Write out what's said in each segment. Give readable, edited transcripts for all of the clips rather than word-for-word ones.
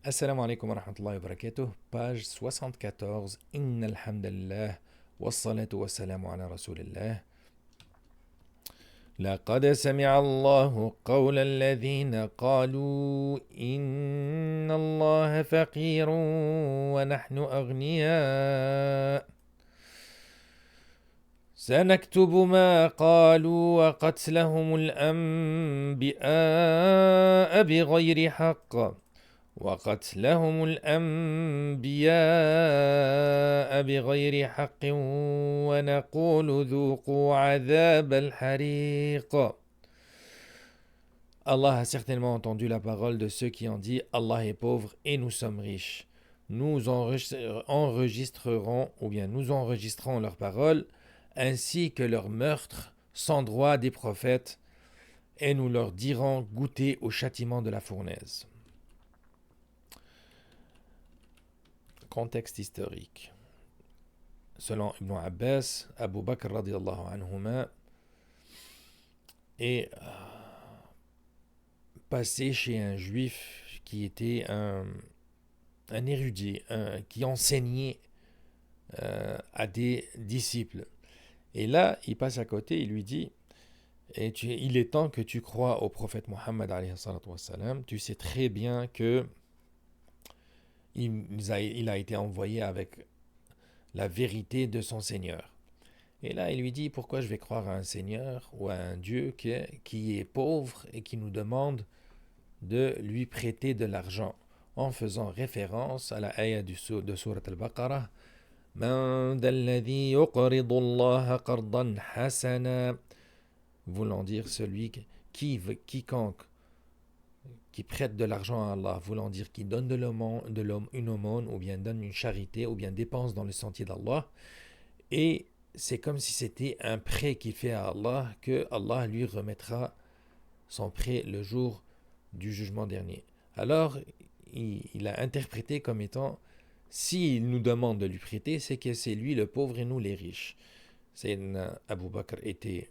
Assalamu alaikum wa rahmatullahi wa barakatuh, page 74. Inna alhamdulillah, wassalatu wassalamu ala rasulillah. لقد سمع الله قول الذين قالوا إن الله فقير ونحن أغنياء سنكتب ما قالوا وقتلهم الأنبياء بغير حق وقتلهم الأنبياء بغير حق ونقول ذوقوا عذاب الحريق. Allah a certainement entendu la parole de ceux qui ont dit Allah est pauvre et nous sommes riches. Nous enregistrerons ou bien nous enregistrons leurs paroles ainsi que leurs meurtres sans droit des prophètes et nous leur dirons goûter au châtiment de la fournaise. Contexte historique. Selon Ibn Abbas, Abu Bakr radiallahu anhuma est passé chez un juif qui était un érudit, qui enseignait à des disciples. Et là, il passe à côté, il lui dit il est temps que tu crois au prophète Mohammed alayhi salatu wassalam. Tu sais très bien que il a été envoyé avec la vérité de son Seigneur. Et là, il lui dit, pourquoi je vais croire à un Seigneur ou à un Dieu qui est pauvre et qui nous demande de lui prêter de l'argent, en faisant référence à la ayah de Surat al-Baqarah, Man dalladhi yuqridu Allah qardan hasana, voulant dire celui quiconque qui prête de l'argent à Allah, voulant dire qui donne une aumône, ou bien donne une charité, ou bien dépense dans le sentier d'Allah. Et c'est comme si c'était un prêt qu'il fait à Allah, que Allah lui remettra son prêt le jour du jugement dernier. Alors, il a interprété comme étant, s'il nous demande de lui prêter, c'est que c'est lui le pauvre et nous les riches. Sayyidina Abu Bakr était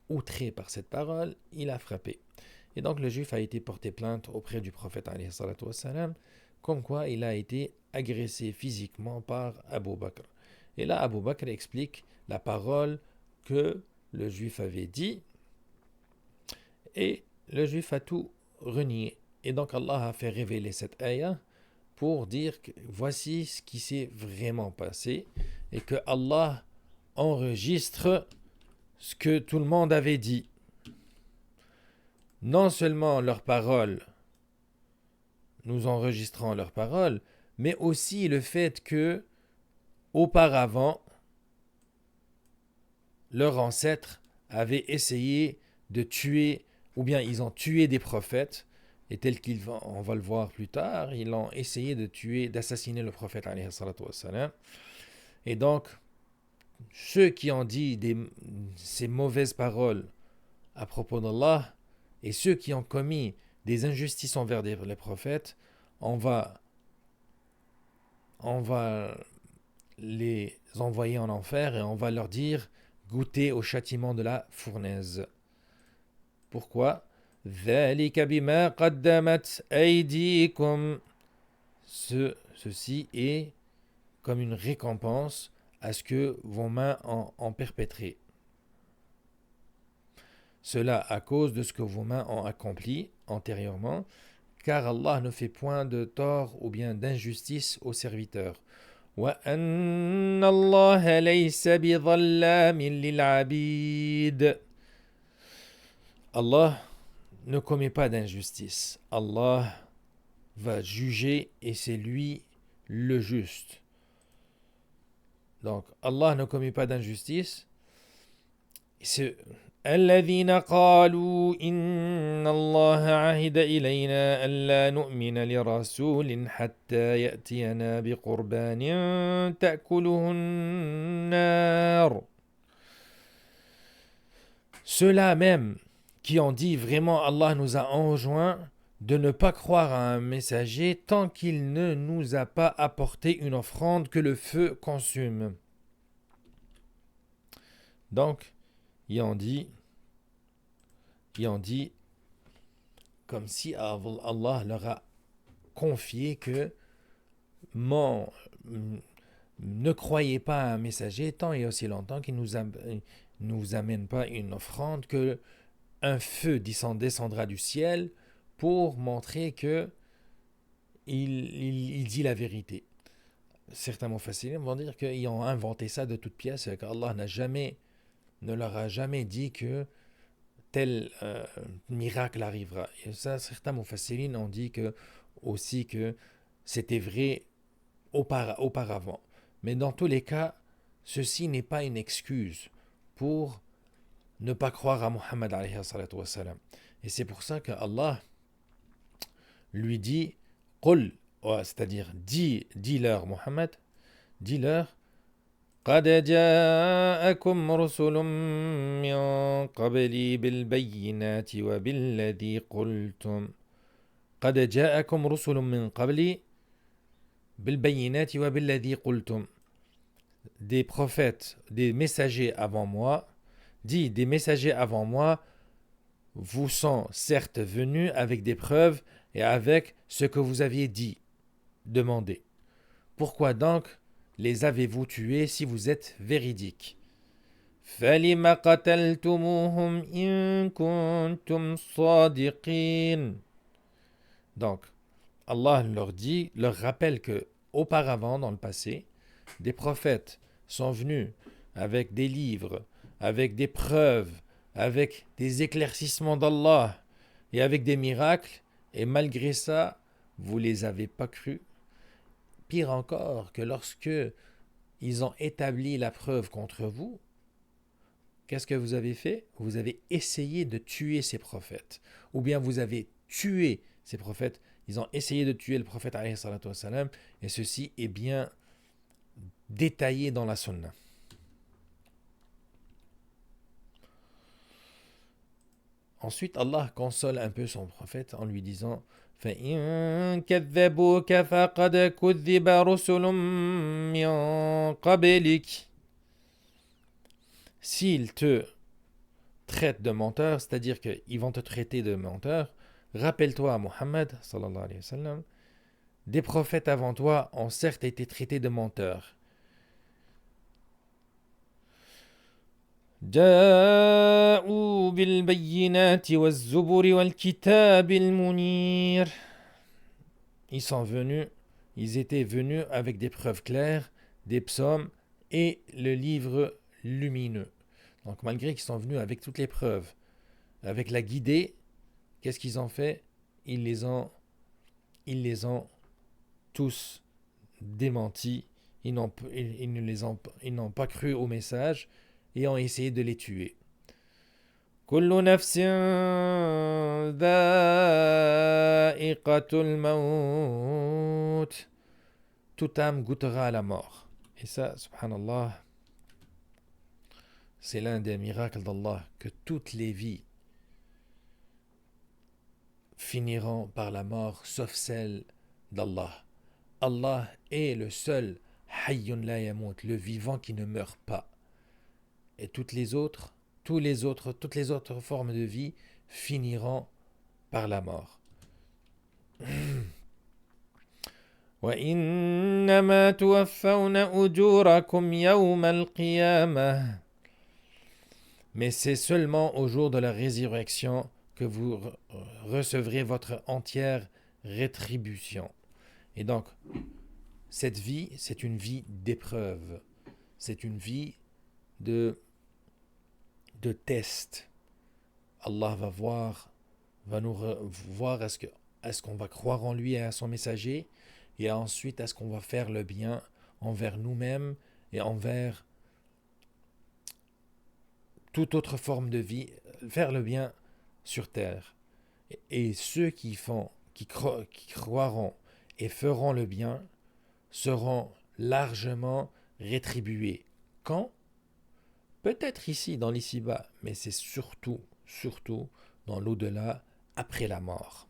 outré par cette parole, il a frappé. Et donc le juif a été porté plainte auprès du prophète alayhi salatu wassalam, comme quoi il a été agressé physiquement par Abu Bakr. Et là, Abu Bakr explique la parole que le juif avait dit, et le juif a tout renié. Et donc Allah a fait révéler cette ayah pour dire que voici ce qui s'est vraiment passé, et que Allah enregistre ce que tout le monde avait dit. Non seulement leurs paroles, nous enregistrons leurs paroles, mais aussi le fait que, auparavant, leurs ancêtres avaient essayé de tuer, ou bien ils ont tué des prophètes, et tel qu'on va le voir plus tard, ils ont essayé d'assassiner le prophète, alayhi salatu wassalam. Et donc, ceux qui ont dit ces mauvaises paroles à propos d'Allah, et ceux qui ont commis des injustices envers les prophètes, on va les envoyer en enfer et on va leur dire goûtez au châtiment de la fournaise. Pourquoi? ذَلِكَ بِمَا قَدَّمَتْ أَيْدِيكُمْ. Ceci est comme une récompense à ce que vos mains ont perpétré. Cela à cause de ce que vos mains ont accompli antérieurement, car Allah ne fait point de tort ou bien d'injustice aux serviteurs. وَأَنَّ اللَّهَ لَيْسَ بِظَلَّامٍ لِلْعَبِيدِ. Allah ne commet pas d'injustice. Allah va juger et c'est lui le juste. Donc Allah ne commet pas d'injustice. الذين قالوا إن الله عهد إلينا ألا نؤمن لرسول حتى يأتينا بقربان تأكله النار. Ceux-là même qui ont dit vraiment Allah nous a enjoint de ne pas croire à un messager tant qu'il ne nous a pas apporté une offrande que le feu consume. Donc, ils ont dit comme si Allah leur a confié que mon, ne croyez pas à un messager tant et aussi longtemps qu'il nous amène pas une offrande, que un feu descendra du ciel pour montrer que il dit la vérité. Certains mufassirin vont dire qu'ils ont inventé ça de toutes pièces, qu'Allah ne leur a jamais dit que tel miracle arrivera. Et ça, certains mufassirin ont dit aussi que c'était vrai auparavant. Mais dans tous les cas, ceci n'est pas une excuse pour ne pas croire à Muhammad alayhi salatu wassalam. Et c'est pour ça que Allah lui dit Qul, c'est-à-dire dis-leur Muhammad, dis-leur قد جاءكم رسل من قبلي بالبينات وبالذي قلتم قد جاءكم رسل من قبلي بالبينات وبالذي قلتم. Des prophètes, des messagers avant moi, des messagers avant moi vous sont certes venus avec des preuves et avec ce que vous aviez dit, demandé. Pourquoi donc les avez-vous tués si vous êtes véridiques? فَلِمَ قَتَلْتُمُوهُمْ إِن كُنتُمْ صَادِقِينَ. Donc, Allah leur rappelle que auparavant, dans le passé, des prophètes sont venus avec des livres, avec des preuves, avec des éclaircissements d'Allah et avec des miracles, et malgré ça, vous les avez pas crus. Pire encore, que lorsque ils ont établi la preuve contre vous, qu'est-ce que vous avez fait? Vous avez essayé de tuer ces prophètes, ou bien vous avez tué ces prophètes. Ils ont essayé de tuer le prophète alayhi salatu wassalam, et ceci est bien détaillé dans la sunna. Ensuite, Allah console un peu son prophète en lui disant فَإِن كَذَّبُوكَ فَقَدْ كُذِّبَ رُسُلٌ مِّن قَبْلِكَ. S'ils te traitent de menteur, c'est-à-dire qu'ils vont te traiter de menteur, rappelle-toi, Muhammad, sallallahu alayhi wa sallam, des prophètes avant toi ont certes été traités de menteurs. جاءوا بالبينات والزبر والكتاب المنير. Ils étaient venus avec des preuves claires, des psaumes et le livre lumineux. Donc malgré qu'ils sont venus avec toutes les preuves, avec la guidée, qu'est-ce qu'ils ont fait? Ils les ont tous démentis. Ils n'ont pas cru au message et ont essayé de les tuer. كل نفس ذائقة الموت. Toute âme goûtera à la mort. Et ça, subhanallah, c'est l'un des miracles d'Allah, que toutes les vies finiront par la mort, sauf celle d'Allah. Allah est le seul hayyun la yamut, le vivant qui ne meurt pas. Et toutes les autres formes de vie finiront par la mort. وَإِنَّمَا تُوَفَّوْنَ أُجُورَكُمْ يَوْمَ الْقِيَامَةِ. Mais c'est seulement au jour de la résurrection que vous recevrez votre entière rétribution. Et donc, cette vie, c'est une vie d'épreuve. C'est une vie de test. Allah va nous voir est-ce qu'on va croire en lui et à son messager, et ensuite est-ce qu'on va faire le bien envers nous-mêmes et envers toute autre forme de vie, faire le bien sur terre. Et ceux qui croiront et feront le bien seront largement rétribués. Quand? Peut-être ici, dans l'ici-bas, mais c'est surtout dans l'au-delà, après la mort.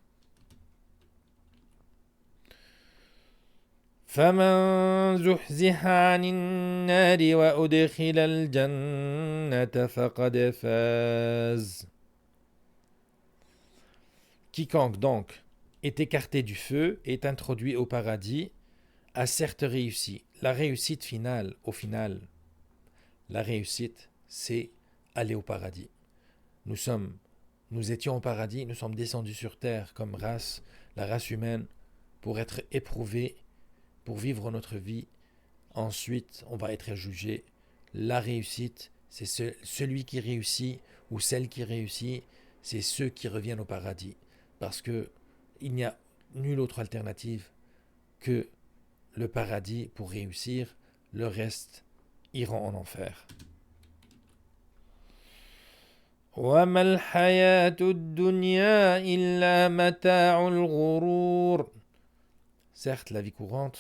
فَمَنْ زُحْزِحَ عَنِ النَّارِ وَأُدْخِلَ الْجَنَّةَ فَقَدْ فَازَ. Quiconque donc est écarté du feu, est introduit au paradis, a certes réussi. La réussite finale, au final, la réussite, c'est aller au paradis. Nous étions au paradis, nous sommes descendus sur terre comme race, la race humaine, pour être éprouvés, pour vivre notre vie. Ensuite, on va être jugé. La réussite, c'est celui qui réussit ou celle qui réussit, c'est ceux qui reviennent au paradis. Parce que il n'y a nulle autre alternative que le paradis pour réussir. Le reste iront en enfer. وما الحياة الدنيا إلا متاع الغرور. Certes, la vie courante,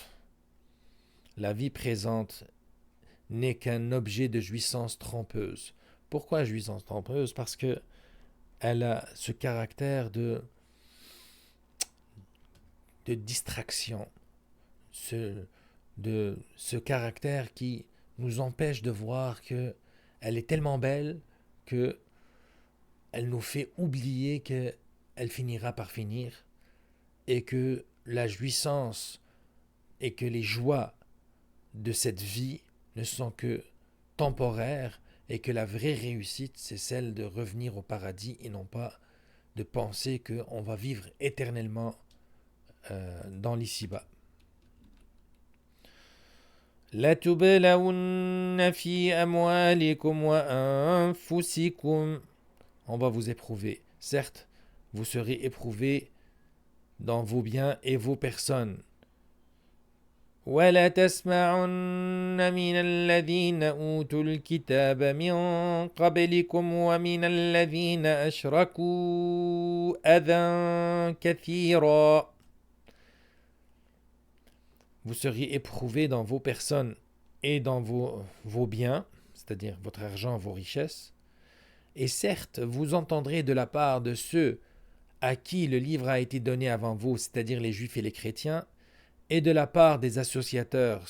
la vie présente n'est qu'un objet de jouissance trompeuse. Pourquoi jouissance trompeuse? Parce que elle a ce caractère de distraction, ce caractère qui nous empêche de voir que elle est tellement belle que elle nous fait oublier qu'elle finira par finir et que la jouissance et que les joies de cette vie ne sont que temporaires et que la vraie réussite, c'est celle de revenir au paradis et non pas de penser qu'on va vivre éternellement dans l'ici-bas. لَتُبْلَوُنَّ فِي أَمْوَالِكُمْ وَأَنفُسِكُمْ. On va vous éprouver. Certes, vous serez éprouvé dans vos biens et vos personnes. وَلَتَسْمَعُنَّ مِنَ الَّذِينَ أُوتُوا الْكِتَابَ مِنْ قَبْلِكُمْ وَمِنَ الَّذِينَ أَشْرَكُوا أَذًى كَثِيرًا. Vous seriez éprouvé dans vos personnes et dans vos biens, c'est-à-dire votre argent, vos richesses. Et certes, vous entendrez de la part de ceux à qui le livre a été donné avant vous, c'est-à-dire les juifs et les chrétiens, et de la part des associateurs,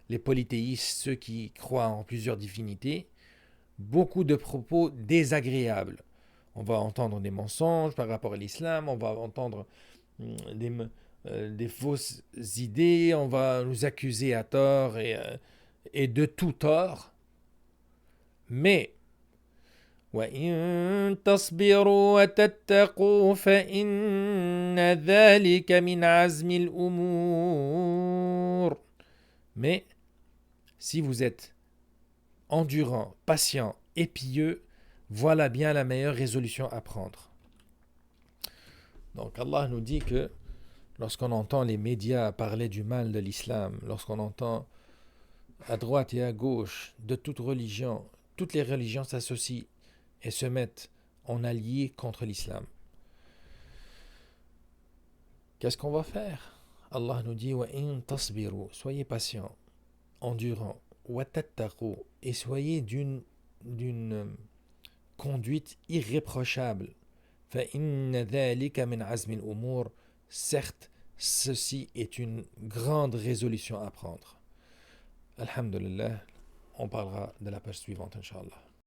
les polythéistes, ceux qui croient en plusieurs divinités, beaucoup de propos désagréables. On va entendre des mensonges par rapport à l'islam, on va entendre des fausses idées, on va nous accuser à tort et de tout tort. Mais وَإِن تَصْبِرُوا وَتَتَّقُوا فَإِنَّ ذَلِكَ مِنْ عَزْمِ الْأُمُورِ. Mais si vous êtes endurant, patient et pieux, voilà bien la meilleure résolution à prendre. Donc Allah nous dit que lorsqu'on entend les médias parler du mal de l'islam, lorsqu'on entend à droite et à gauche de toute religion, toutes les religions s'associent et se mettent en alliés contre l'islam. Qu'est-ce qu'on va faire? Allah nous dit وَإِن تَصْبِرُوا. Soyez patients, endurants, وَتَتَّقُوا. Et soyez d'une conduite irréprochable. فَإِنَّ ذَلِكَ مِنْ عَزْمِ الْأُمُورِ. Certes, ceci est une grande résolution à prendre. Alhamdulillah, on parlera de la page suivante, Inch'Allah.